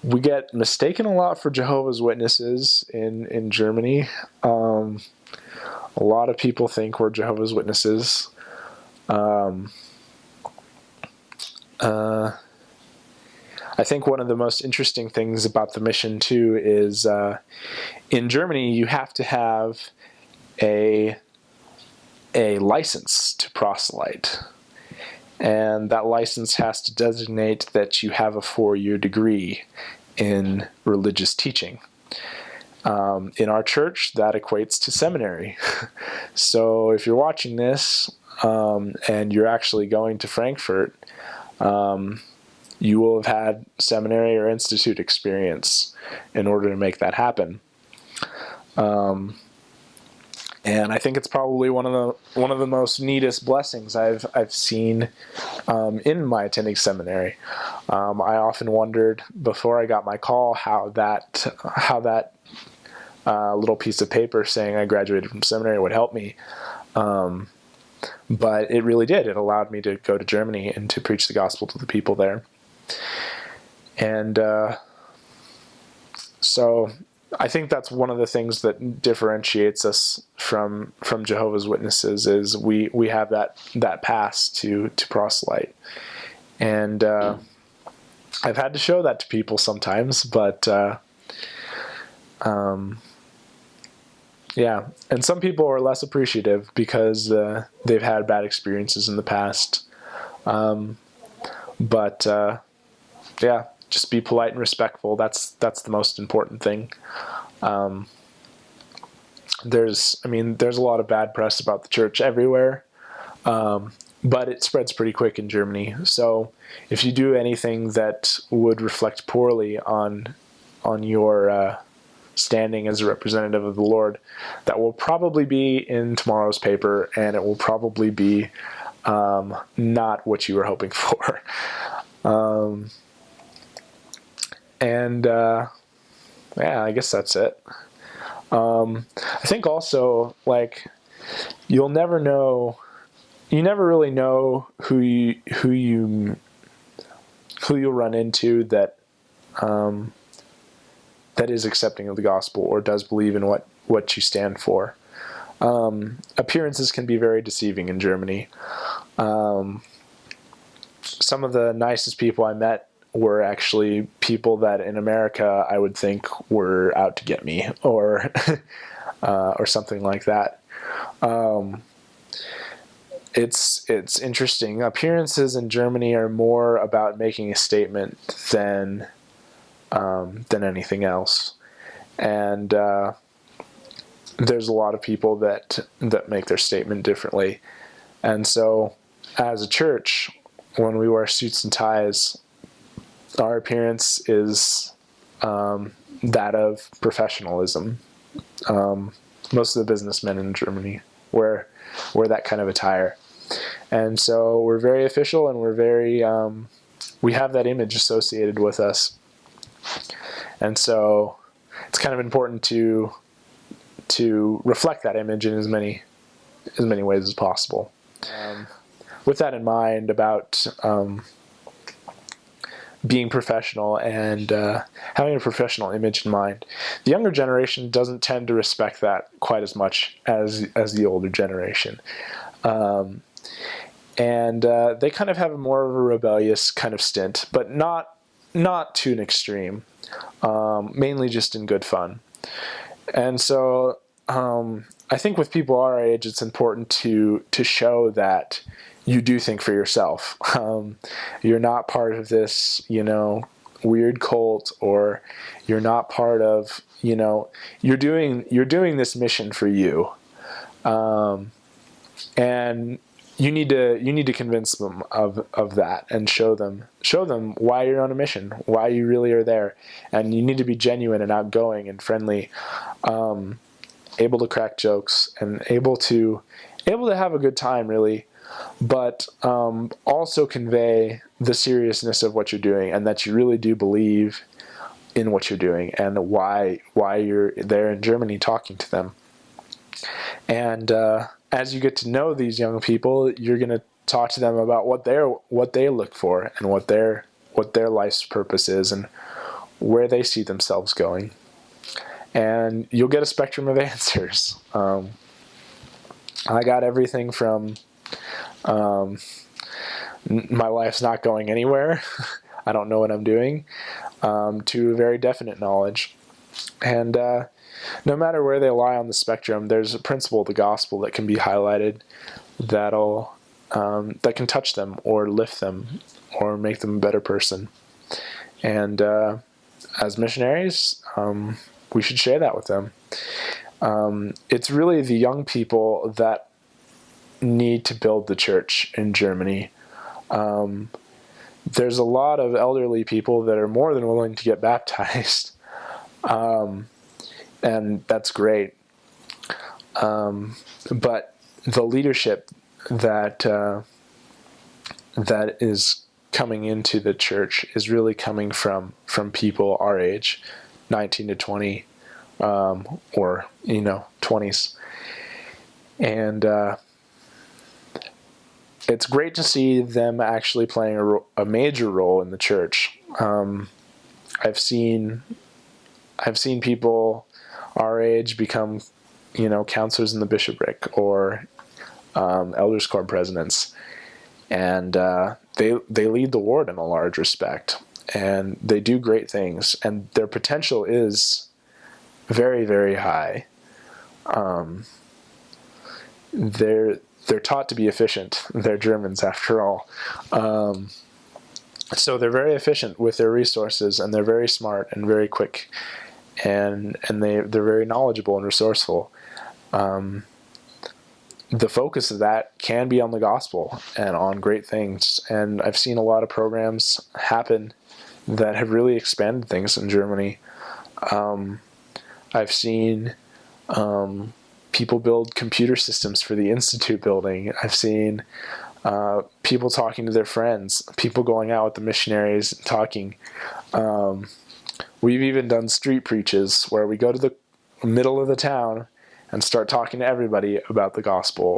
we get mistaken a lot for Jehovah's Witnesses in Germany. A lot of people think we're Jehovah's Witnesses. I think one of the most interesting things about the mission too is in Germany you have to have a license to proselyte, and that license has to designate that you have a 4-year degree in religious teaching. In our church, that equates to seminary. So if you're watching this and you're actually going to Frankfurt, you will have had seminary or institute experience in order to make that happen. And I think it's probably one of the most neatest blessings I've seen in my attending seminary. I often wondered before I got my call how that little piece of paper saying I graduated from seminary would help me. But it really did. It allowed me to go to Germany and to preach the gospel to the people there. And so I think that's one of the things that differentiates us from Jehovah's Witnesses is we have that pass to proselyte. And I've had to show that to people sometimes, but yeah, and some people are less appreciative because they've had bad experiences in the past. But yeah, just be polite and respectful. That's the most important thing. There's a lot of bad press about the church everywhere, but it spreads pretty quick in Germany. So if you do anything that would reflect poorly on your standing as a representative of the Lord, that will probably be in tomorrow's paper, and it will probably be not what you were hoping for. Yeah, I guess that's it. I think also, like, you never really know who you'll run into that is accepting of the gospel or does believe in what you stand for. Appearances can be very deceiving in Germany. Some of the nicest people I met were actually people that in America I would think were out to get me or something like that. It's interesting. Appearances in Germany are more about making a statement than anything else, and there's a lot of people that make their statement differently. And so, as a church, when we wear suits and ties, our appearance is that of professionalism. Most of the businessmen in Germany wear that kind of attire. And so we're very official, and we're very we have that image associated with us. And so it's kind of important to reflect that image in as many ways as possible. With that in mind about being professional and having a professional image in mind, the younger generation doesn't tend to respect that quite as much as the older generation. And they kind of have more of a rebellious kind of stint, but not to an extreme, mainly just in good fun. And so I think with people our age, it's important to show that you do think for yourself. You're not part of this, weird cult, or you're not part of, you're doing this mission for you. And you need to convince them of that and show them why you're on a mission, why you really are there. And you need to be genuine and outgoing and friendly, able to crack jokes and able to have a good time, really, but also convey the seriousness of what you're doing and that you really do believe in what you're doing and why you're there in Germany talking to them. And as you get to know these young people, you're going to talk to them about what they look for and what their life's purpose is and where they see themselves going. And you'll get a spectrum of answers. I got everything from my life's not going anywhere, I don't know what I'm doing, to very definite knowledge. And no matter where they lie on the spectrum, there's a principle of the gospel that can be highlighted that can touch them or lift them or make them a better person. And as missionaries, we should share that with them. It's really the young people that need to build the church in Germany. There's a lot of elderly people that are more than willing to get baptized, and that's great. But the leadership that is coming into the church is really coming from people our age, 19 to 20, or 20s, and it's great to see them actually playing a major role in the church. I've seen people our age become, counselors in the bishopric or elders' quorum presidents, and they lead the ward in a large respect, and they do great things, and their potential is very, very high. They're taught to be efficient. They're Germans, after all. So they're very efficient with their resources, and they're very smart and very quick, and they're very knowledgeable and resourceful. The focus of that can be on the gospel and on great things. And I've seen a lot of programs happen that have really expanded things in Germany. I've seen people build computer systems for the Institute building. I've seen people talking to their friends, people going out with the missionaries and talking. We've even done street preaches where we go to the middle of the town and start talking to everybody about the gospel